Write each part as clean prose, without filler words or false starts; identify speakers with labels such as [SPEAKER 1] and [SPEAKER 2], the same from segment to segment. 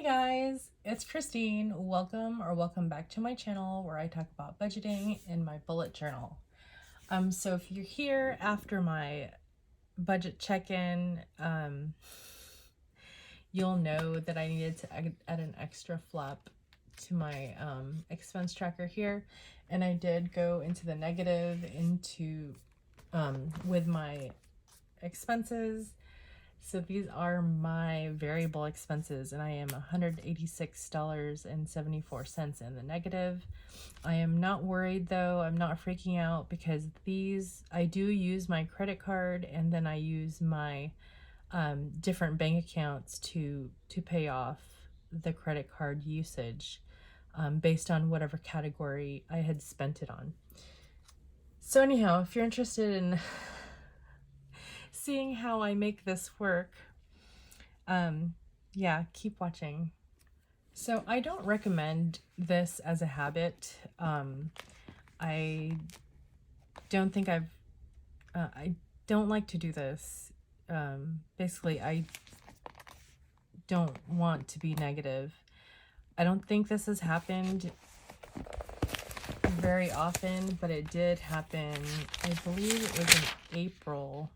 [SPEAKER 1] Hey guys, it's Kristine. Welcome back to my channel where I talk about budgeting in my bullet journal. So if you're here after my budget check-in, you'll know that I needed to add an extra flap to my expense tracker here, and I did go into the negative with my expenses. So these are my variable expenses, and I am $186.74 in the negative. I am not worried though. I'm not freaking out because I do use my credit card, and then I use my different bank accounts to pay off the credit card usage based on whatever category I had spent it on. So anyhow, if you're interested in seeing how I make this work, yeah, keep watching. So I don't recommend this as a habit. I don't think I don't like to do this. Basically, I don't want to be negative. I don't think this has happened very often, but it did happen. I believe it was in April.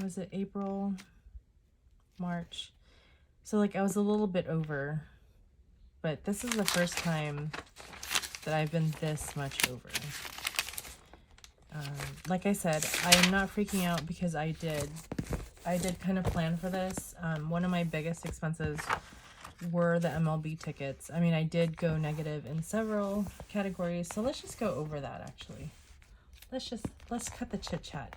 [SPEAKER 1] Was it April, March? So like I was a little bit over, but this is the first time that I've been this much over. Like I said, I am not freaking out because I did kind of plan for this. One of my biggest expenses were the MLB tickets. I mean, I did go negative in several categories, so let's just go over that actually. Let's cut the chit chat.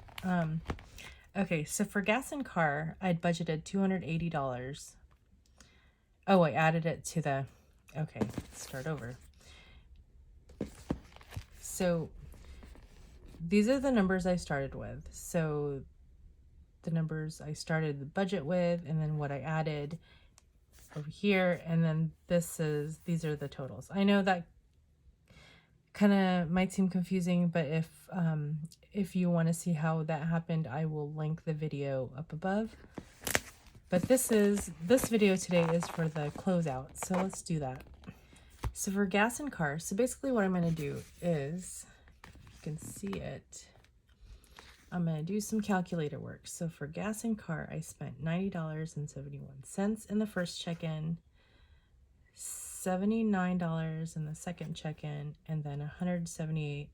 [SPEAKER 1] Okay, so for gas and car, I'd budgeted $280. Oh, I added it to the, okay, let's start over. So these are the numbers I started with. So the numbers I started the budget with, and then what I added over here, and then these are the totals. I know that kind of might seem confusing, but if you want to see how that happened, I will link the video up above. But this video today is for the closeout, so let's do that. So for gas and car, so basically what I'm going to do is, if you can see it, I'm going to do some calculator work. So for gas and car, I spent $90.71 in the first check-in, $79 in the second check-in, and then $178.55.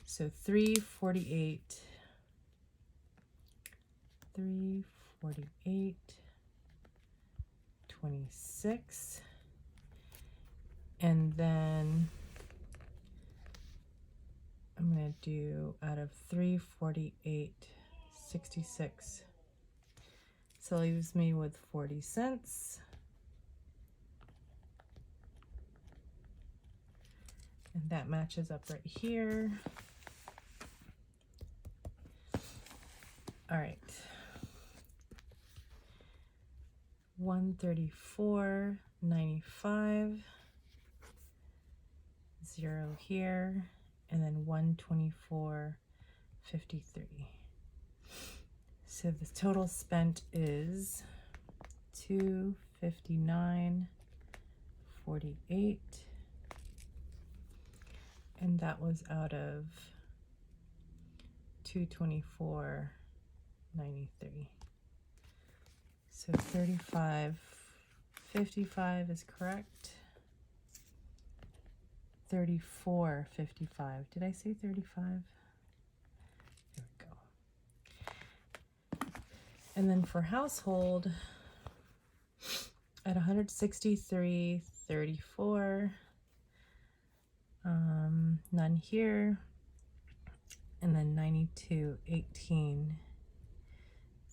[SPEAKER 1] So $348.26, and then I'm gonna do out of $348.66, so it leaves me with 40 cents. And that matches up right here. All right. 134.95, 0 here, and then 124.53. So the total spent is $259.48, and that was out of $224.93. So 35.55 is correct. 34.55. Did I say 35? There we go. And then for household, at $163.34, none here, and then $92.18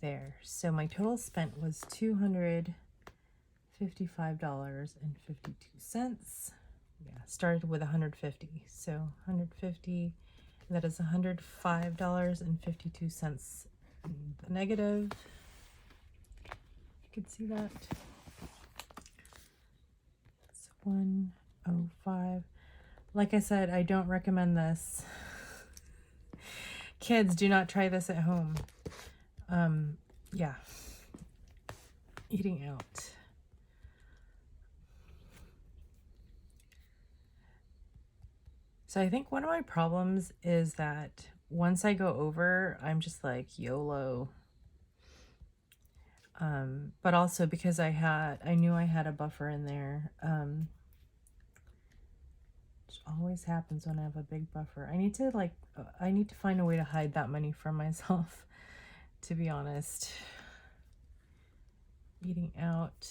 [SPEAKER 1] there. So my total spent was $255.52. Yeah, started with 150. So 150, that is $105.52 the negative. You can see that. It's 105. Like I said, I don't recommend this. Kids, do not try this at home. Yeah. eating out. So I think one of my problems is that once I go over, I'm just like YOLO. But also because I knew I had a buffer in there. Which always happens when I have a big buffer. I need to find a way to hide that money from myself, to be honest. Eating out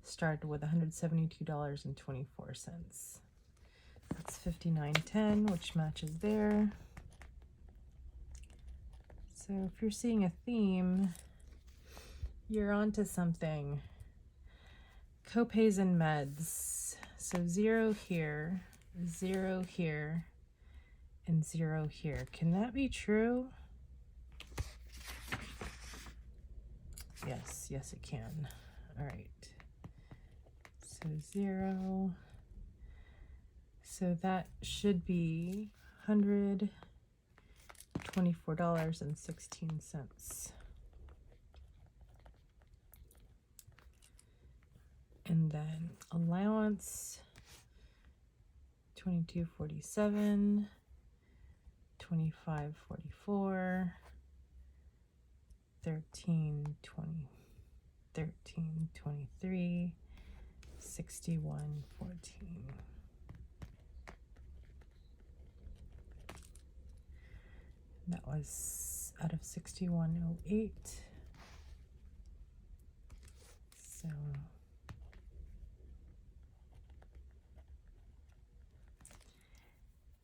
[SPEAKER 1] started with $172.24. That's $59.10, which matches there. So if you're seeing a theme, you're onto something. Copays and meds. So 0 here, 0 here, and 0 here. Can that be true? Yes, yes it can. All right. So 0. So that should be $124.16. And then allowance, $22.47, $25.44, $13.20, $13.23, $61.14. That was out of 6108. So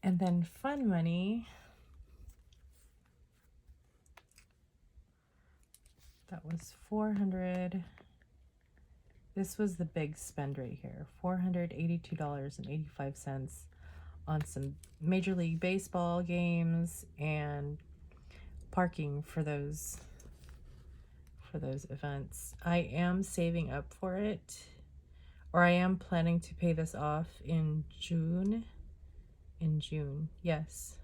[SPEAKER 1] and then fun money, that was 400. This was the big spend right here, $482.85 on some Major League Baseball games and parking for those events. I am saving up for it, or I am planning to pay this off in June. Yes.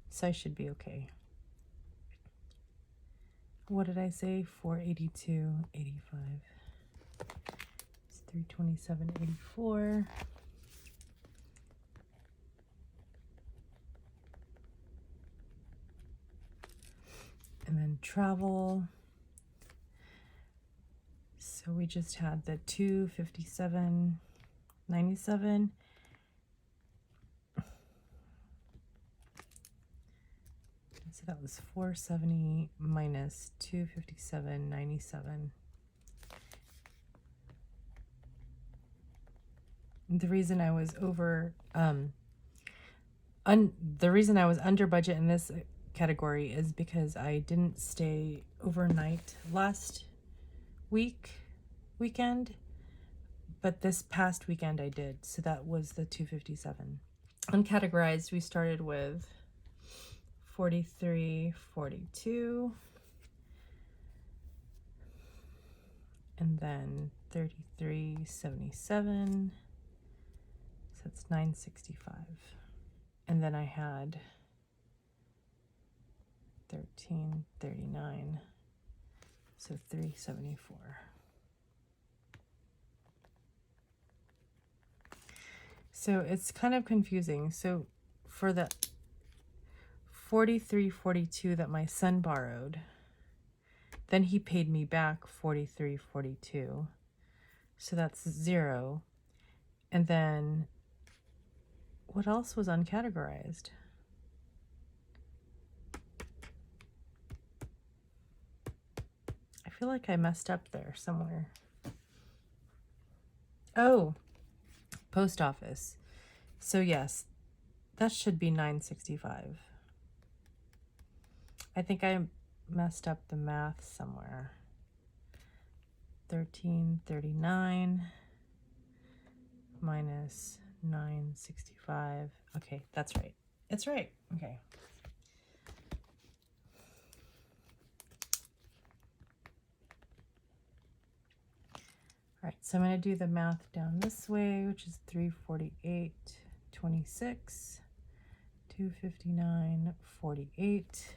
[SPEAKER 1] So I should be okay. What did I say? 482.85. It's 327.84. And then travel. So we just had the 257.97. So that was 470 minus 257.97. The reason I was the reason I was under budget in this category is because I didn't stay overnight last weekend, but this past weekend I did. So that was the 257. Uncategorized, we started with 43.42, and then 33.77. So that's 9.65. And then I had 13.39, so 3.74. So it's kind of confusing. So for the 43.42 that my son borrowed, then he paid me back 43.42. So that's 0. And then what else was uncategorized? I feel like I messed up there somewhere. Oh, post office. So yes, that should be 9.65. I think I messed up the math somewhere. 13.39 minus 9.65. Okay, that's right. It's right. Okay. All right, so I'm going to do the math down this way, which is 348.26, 259.48,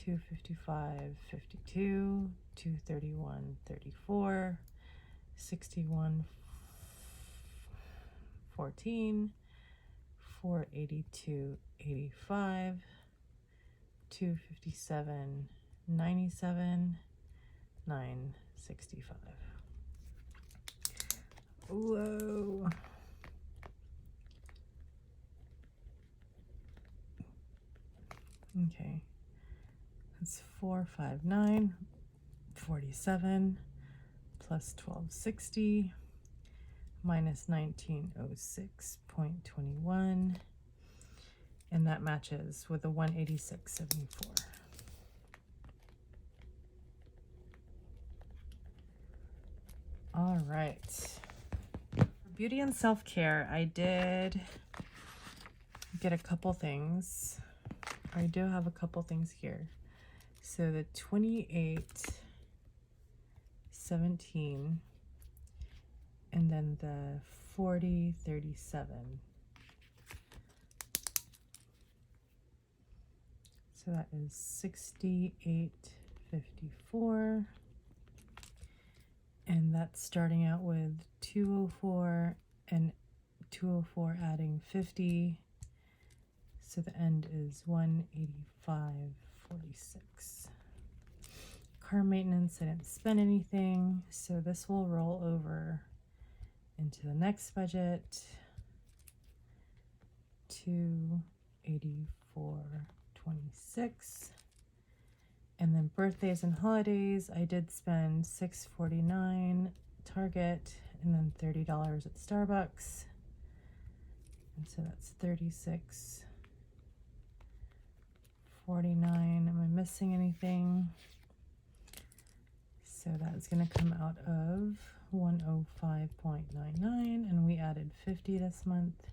[SPEAKER 1] 255.52, 231.34, 61.14, 482.85, 257.97, 965. Whoa. Okay. That's 459.47 plus 1260 minus 1906.21, and that matches with a 186.74. All right. For beauty and self-care, I did get a couple things. I do have a couple things here. So the 28.17 and then the 40.37. So that is 68.54. And that's starting out with 204 and 204 adding 50. So the end is 185.46. Car maintenance, I didn't spend anything, so this will roll over into the next budget. 284.26. And then birthdays and holidays, I did spend $6.49 Target and then $30 at Starbucks. And so that's $36.49. Am I missing anything? So that's going to come out of 105.99, and we added 50 this month.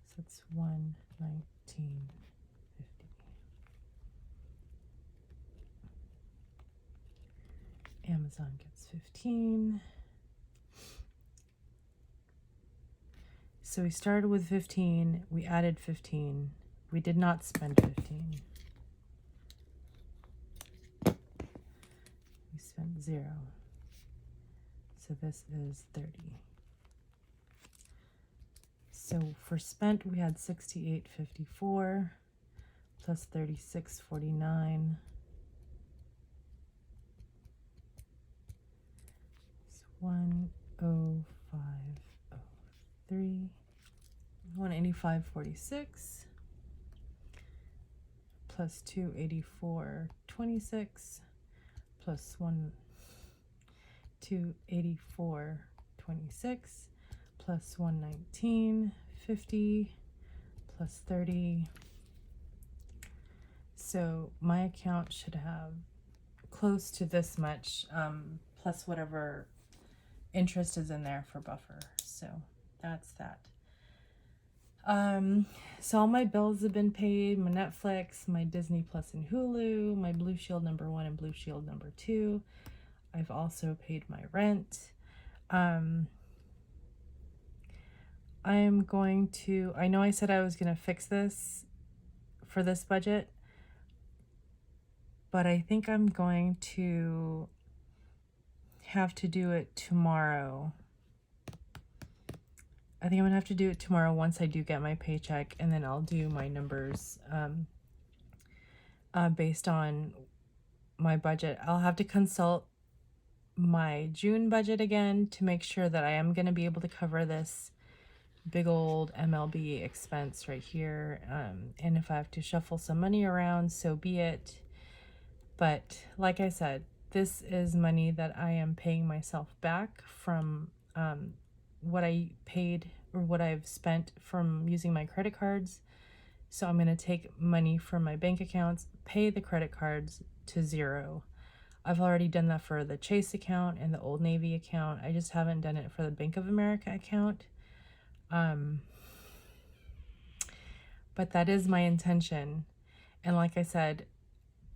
[SPEAKER 1] So it's 119.50. Amazon gets 15. So we started with 15, we added 15. We did not spend 15. We spent 0. So this is 30. So for spent, we had 68.54 plus 36.49. It's 105.03. 185.46 plus 284.26 plus 284.26 plus 119.50 plus 30. So my account should have close to this much, plus whatever interest is in there for buffer. So that's that. So all my bills have been paid, my Netflix, my Disney Plus and Hulu, my Blue Shield number 1 and Blue Shield number 2. I've also paid my rent. I'm going to, I know I said I was going to fix this for this budget, but I think I'm going to have to do it tomorrow. I think I'm gonna have to do it tomorrow once I do get my paycheck, and then I'll do my numbers based on my budget. I'll have to consult my June budget again to make sure that I am gonna be able to cover this big old MLB expense right here. And if I have to shuffle some money around, so be it. But like I said, this is money that I am paying myself back from what I paid or what I've spent from using my credit cards. So I'm going to take money from my bank accounts, pay the credit cards to 0. I've already done that for the Chase account and the Old Navy account. I just haven't done it for the Bank of America account. But that is my intention. And like I said,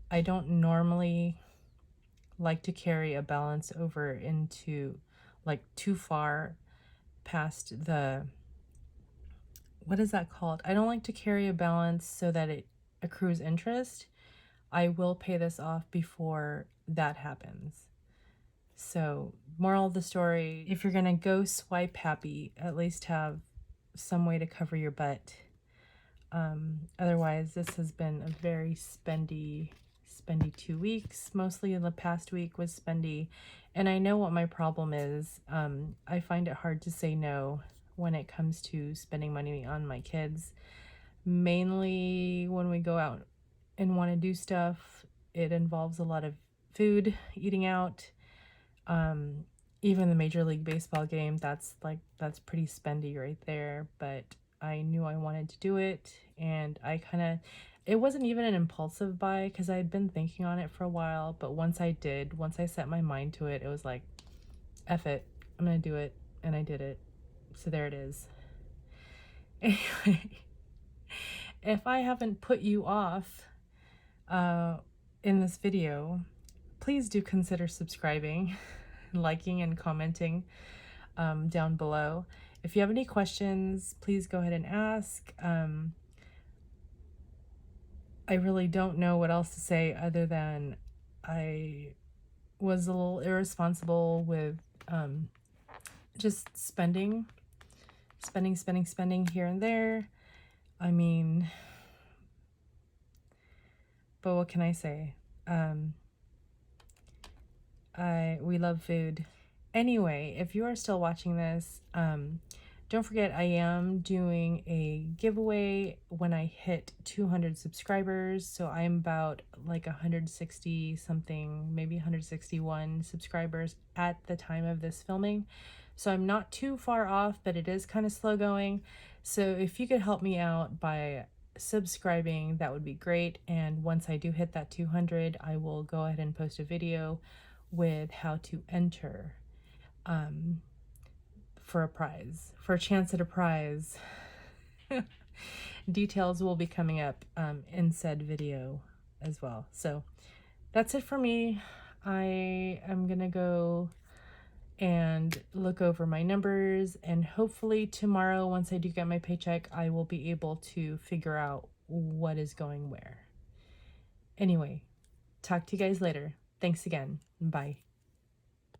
[SPEAKER 1] I don't normally like to carry a balance over into like too far past the, what is that called? I don't like to carry a balance so that it accrues interest. I will pay this off before that happens. So, moral of the story, if you're going to go swipe happy, at least have some way to cover your butt. Otherwise, this has been a very spendy 2 weeks. Mostly in the past week was spendy. And I know what my problem is. I find it hard to say no when it comes to spending money on my kids. Mainly when we go out and want to do stuff, it involves a lot of food, eating out. Even the Major League Baseball game, that's pretty spendy right there. But I knew I wanted to do it, and it wasn't even an impulsive buy because I had been thinking on it for a while. But once I set my mind to it, it was like, F it, I'm gonna do it, and I did it. So there it is. Anyway, if I haven't put you off in this video, please do consider subscribing, liking, and commenting down below. If you have any questions, please go ahead and ask. I really don't know what else to say other than I was a little irresponsible with just spending here and there. I mean, but what can I say? We love food. Anyway, if you are still watching this, don't forget I am doing a giveaway when I hit 200 subscribers. So I'm about like 160 something, maybe 161 subscribers at the time of this filming. So I'm not too far off, but it is kind of slow going. So if you could help me out by subscribing, that would be great. And once I do hit that 200, I will go ahead and post a video with how to enter for a chance at a prize. Details will be coming up in said video as well. So that's it for me. I am gonna go and look over my numbers, and hopefully tomorrow, once I do get my paycheck, I will be able to figure out what is going where. Anyway, talk to you guys later. Thanks again. Bye.